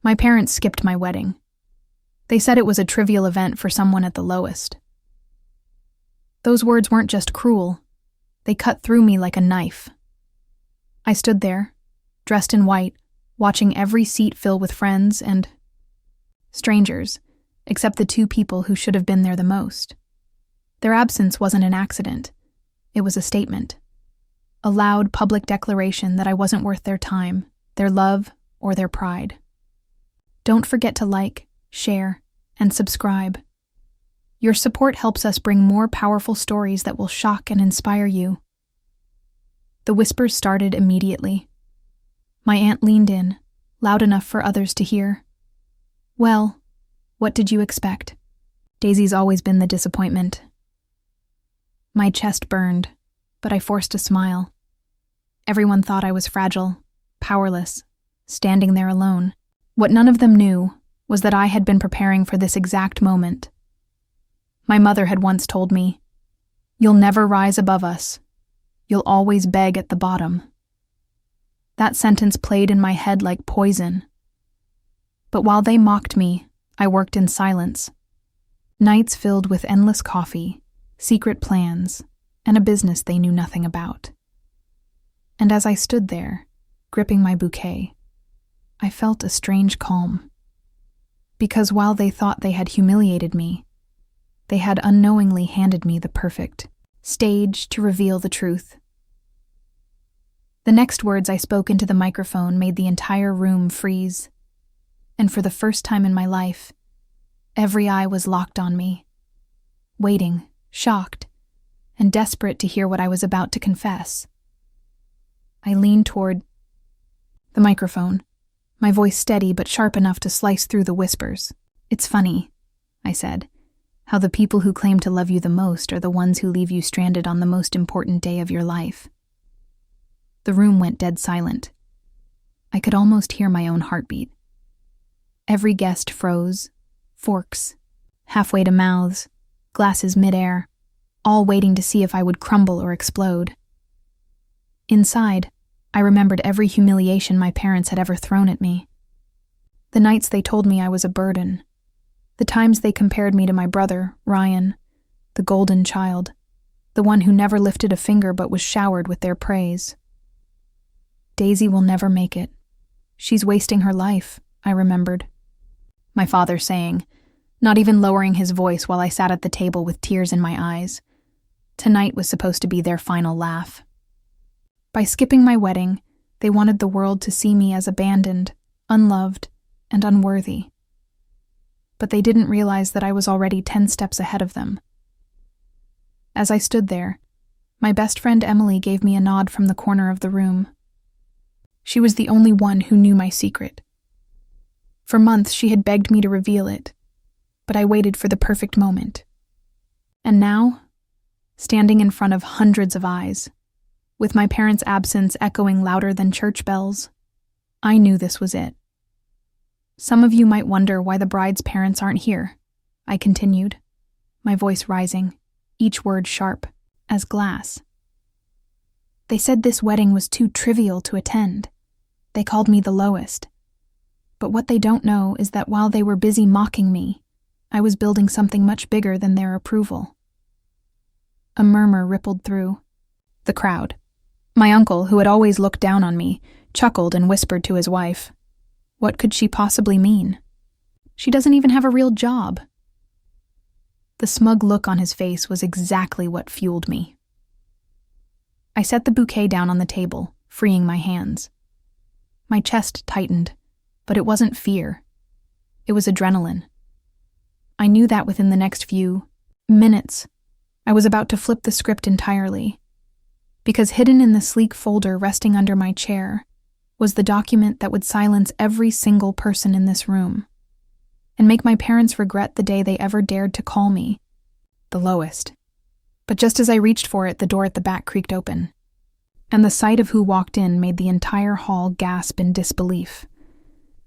My parents skipped my wedding. They said it was a trivial event for someone at the lowest. Those words weren't just cruel. They cut through me like a knife. I stood there, dressed in white, watching every seat fill with friends and strangers, except the two people who should have been there the most. Their absence wasn't an accident. It was a statement. A loud public declaration that I wasn't worth their time, their love, or their pride. Don't forget to like, share, and subscribe. Your support helps us bring more powerful stories that will shock and inspire you. The whispers started immediately. My aunt leaned in, loud enough for others to hear. Well, what did you expect? Daisy's always been the disappointment. My chest burned, but I forced a smile. Everyone thought I was fragile, powerless, standing there alone. What none of them knew was that I had been preparing for this exact moment. My mother had once told me, "You'll never rise above us. You'll always beg at the bottom." That sentence played in my head like poison. But while they mocked me, I worked in silence. Nights filled with endless coffee, secret plans, and a business they knew nothing about. And as I stood there, gripping my bouquet, I felt a strange calm. Because while they thought they had humiliated me, they had unknowingly handed me the perfect stage to reveal the truth. The next words I spoke into the microphone made the entire room freeze. And for the first time in my life, every eye was locked on me, waiting, shocked, and desperate to hear what I was about to confess. I leaned toward the microphone, my voice steady but sharp enough to slice through the whispers. "It's funny," I said, "how the people who claim to love you the most are the ones who leave you stranded on the most important day of your life." The room went dead silent. I could almost hear my own heartbeat. Every guest froze, forks, halfway to mouths, glasses midair, all waiting to see if I would crumble or explode. Inside, I remembered every humiliation my parents had ever thrown at me. The nights they told me I was a burden. The times they compared me to my brother, Ryan, the golden child, the one who never lifted a finger but was showered with their praise. "Daisy will never make it. She's wasting her life," I remembered. My father saying, not even lowering his voice while I sat at the table with tears in my eyes. Tonight was supposed to be their final laugh. By skipping my wedding, they wanted the world to see me as abandoned, unloved, and unworthy. But they didn't realize that I was already 10 steps ahead of them. As I stood there, my best friend Emily gave me a nod from the corner of the room. She was the only one who knew my secret. For months she had begged me to reveal it, but I waited for the perfect moment. And now, standing in front of hundreds of eyes, with my parents' absence echoing louder than church bells, I knew this was it. "Some of you might wonder why the bride's parents aren't here," I continued, my voice rising, each word sharp as glass. "They said this wedding was too trivial to attend. They called me the lowest. But what they don't know is that while they were busy mocking me, I was building something much bigger than their approval." A murmur rippled through the crowd. My uncle, who had always looked down on me, chuckled and whispered to his wife, "What could she possibly mean? She doesn't even have a real job." The smug look on his face was exactly what fueled me. I set the bouquet down on the table, freeing my hands. My chest tightened, but it wasn't fear. It was adrenaline. I knew that within the next few minutes, I was about to flip the script entirely. Because hidden in the sleek folder resting under my chair was the document that would silence every single person in this room and make my parents regret the day they ever dared to call me the lowest. But just as I reached for it, the door at the back creaked open, and the sight of who walked in made the entire hall gasp in disbelief.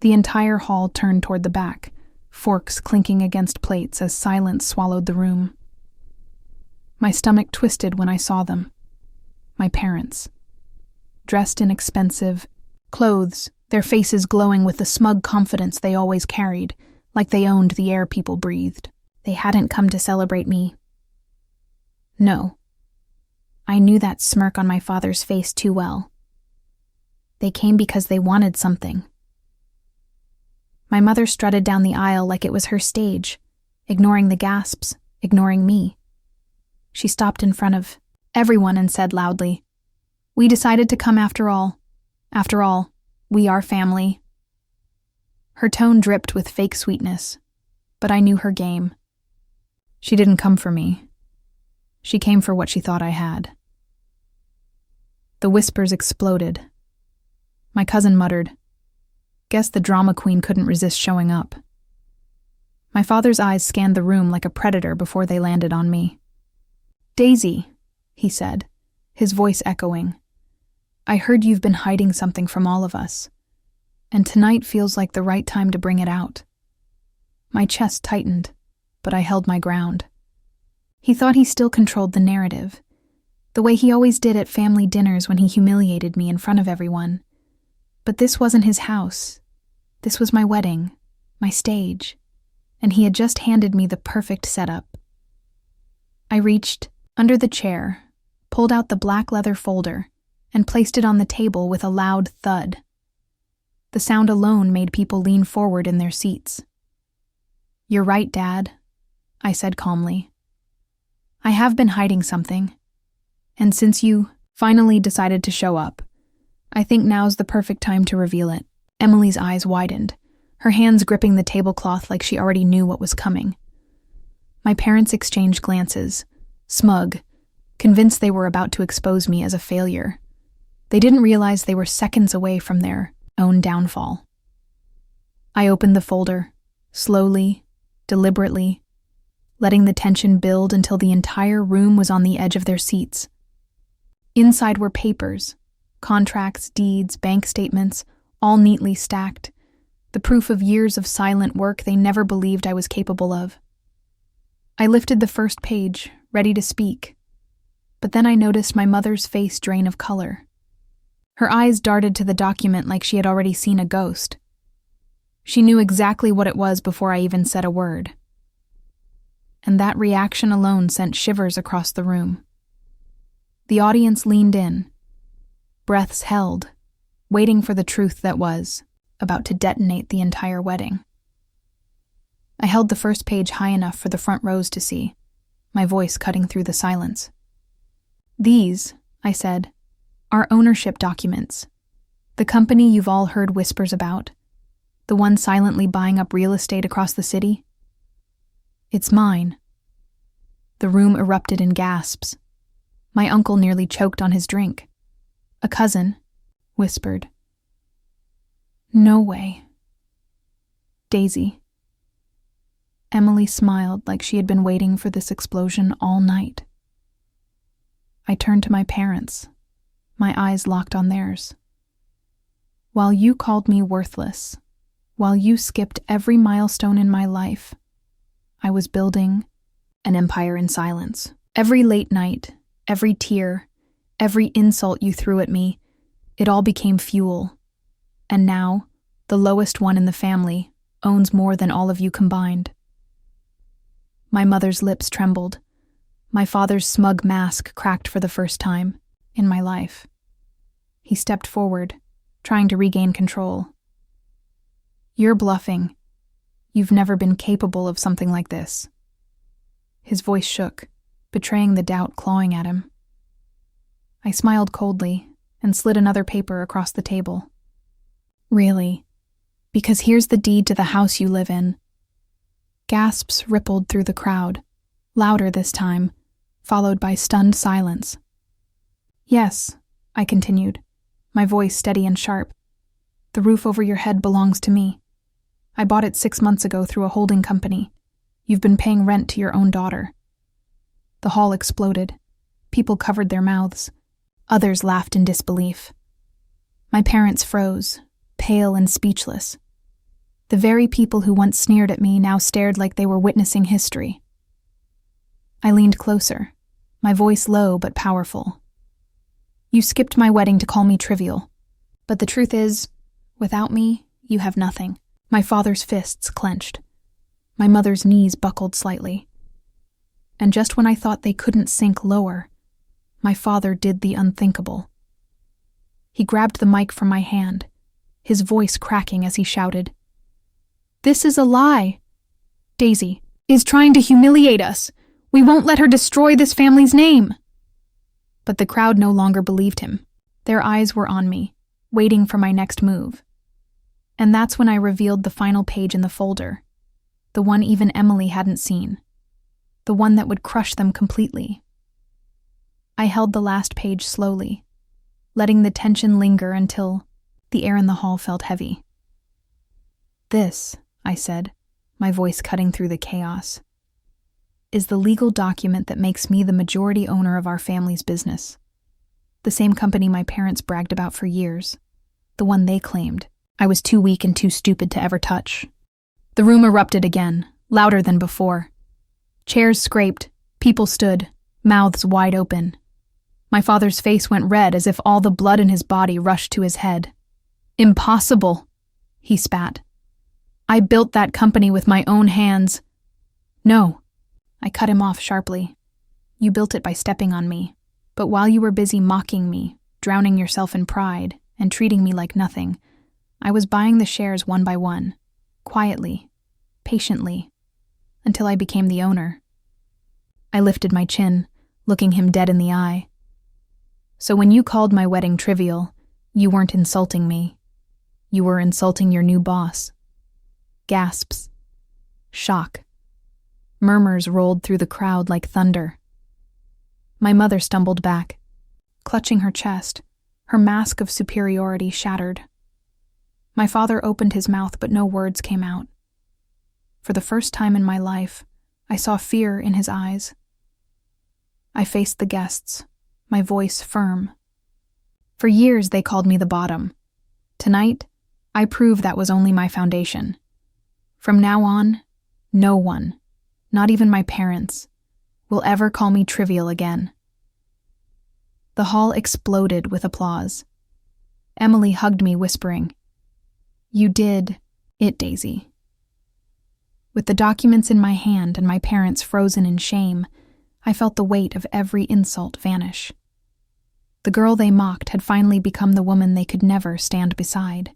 The entire hall turned toward the back, forks clinking against plates as silence swallowed the room. My stomach twisted when I saw them. My parents, dressed in expensive clothes their faces glowing with the smug confidence they always carried, like they owned the air people breathed. They hadn't come to celebrate me. No. I knew that smirk on my father's face too well. They came because they wanted something. My mother strutted down the aisle like it was her stage, ignoring the gasps, ignoring me. She stopped in front of everyone and said loudly, "We decided to come after all. After all, we are family." Her tone dripped with fake sweetness, but I knew her game. She didn't come for me. She came for what she thought I had. The whispers exploded. My cousin muttered, "Guess the drama queen couldn't resist showing up." My father's eyes scanned the room like a predator before they landed on me. "Daisy," he said, his voice echoing, "I heard you've been hiding something from all of us, and tonight feels like the right time to bring it out." My chest tightened, but I held my ground. He thought he still controlled the narrative, the way he always did at family dinners when he humiliated me in front of everyone. But this wasn't his house. This was my wedding, my stage, and he had just handed me the perfect setup. I reached under the chair, pulled out the black leather folder, and placed it on the table with a loud thud. The sound alone made people lean forward in their seats. "You're right, Dad," I said calmly. "I have been hiding something, and since you finally decided to show up, I think now's the perfect time to reveal it." Emily's eyes widened, her hands gripping the tablecloth like she already knew what was coming. My parents exchanged glances, smug, convinced they were about to expose me as a failure. They didn't realize they were seconds away from their own downfall. I opened the folder, slowly, deliberately, letting the tension build until the entire room was on the edge of their seats. Inside were papers, contracts, deeds, bank statements, all neatly stacked, the proof of years of silent work they never believed I was capable of. I lifted the first page, ready to speak, but then I noticed my mother's face drain of color. Her eyes darted to the document like she had already seen a ghost. She knew exactly what it was before I even said a word. And that reaction alone sent shivers across the room. The audience leaned in, breaths held, waiting for the truth that was about to detonate the entire wedding. I held the first page high enough for the front rows to see, my voice cutting through the silence. "These," I said, "are ownership documents. The company you've all heard whispers about, the one silently buying up real estate across the city. It's mine." The room erupted in gasps. My uncle nearly choked on his drink. A cousin whispered, "No way." "Daisy." Emily smiled like she had been waiting for this explosion all night. I turned to my parents, my eyes locked on theirs. "While you called me worthless, while you skipped every milestone in my life, I was building an empire in silence. Every late night, every tear, every insult you threw at me, it all became fuel. And now, the lowest one in the family owns more than all of you combined." My mother's lips trembled. My father's smug mask cracked for the first time in my life. He stepped forward, trying to regain control. "You're bluffing. You've never been capable of something like this." His voice shook, betraying the doubt clawing at him. I smiled coldly and slid another paper across the table. "Really? Because here's the deed to the house you live in." Gasps rippled through the crowd, louder this time, followed by stunned silence. "Yes," I continued, my voice steady and sharp. "The roof over your head belongs to me. I bought it 6 months ago through a holding company. You've been paying rent to your own daughter." The hall exploded. People covered their mouths. Others laughed in disbelief. My parents froze, pale and speechless. The very people who once sneered at me now stared like they were witnessing history. I leaned closer, my voice low but powerful. "You skipped my wedding to call me trivial. But the truth is, Without me, you have nothing. My father's fists clenched. My mother's knees buckled slightly. And just when I thought they couldn't sink lower, my father did the unthinkable. He grabbed the mic from my hand, his voice cracking as he shouted, "This is a lie. Daisy is trying to humiliate us. We won't let her destroy this family's name." But the crowd no longer believed him. Their eyes were on me, waiting for my next move. And that's when I revealed the final page in the folder, the one even Emily hadn't seen, the one that would crush them completely. I held the last page slowly, letting the tension linger until the air in the hall felt heavy. "This," I said, my voice cutting through the chaos, "is the legal document that makes me the majority owner of our family's business. The same company my parents bragged about for years, the one they claimed I was too weak and too stupid to ever touch." The room erupted again, louder than before. Chairs scraped, people stood, mouths wide open. My father's face went red as if all the blood in his body rushed to his head. "Impossible," he spat. "I built that company with my own hands." "No," I cut him off sharply. "You built it by stepping on me, but while you were busy mocking me, drowning yourself in pride, and treating me like nothing, I was buying the shares one by one, quietly, patiently, until I became the owner." I lifted my chin, looking him dead in the eye. "So when you called my wedding trivial, you weren't insulting me. You were insulting your new boss." Gasps. Shock. Murmurs rolled through the crowd like thunder. My mother stumbled back, clutching her chest, her mask of superiority shattered. My father opened his mouth, but no words came out. For the first time in my life, I saw fear in his eyes. I faced the guests, my voice firm. For years they called me the bottom. Tonight, I proved that was only my foundation. From now on, no one, not even my parents, will ever call me trivial again. The hall exploded with applause. Emily hugged me, whispering, "You did it, Daisy." With the documents in my hand and my parents frozen in shame, I felt the weight of every insult vanish. The girl they mocked had finally become the woman they could never stand beside.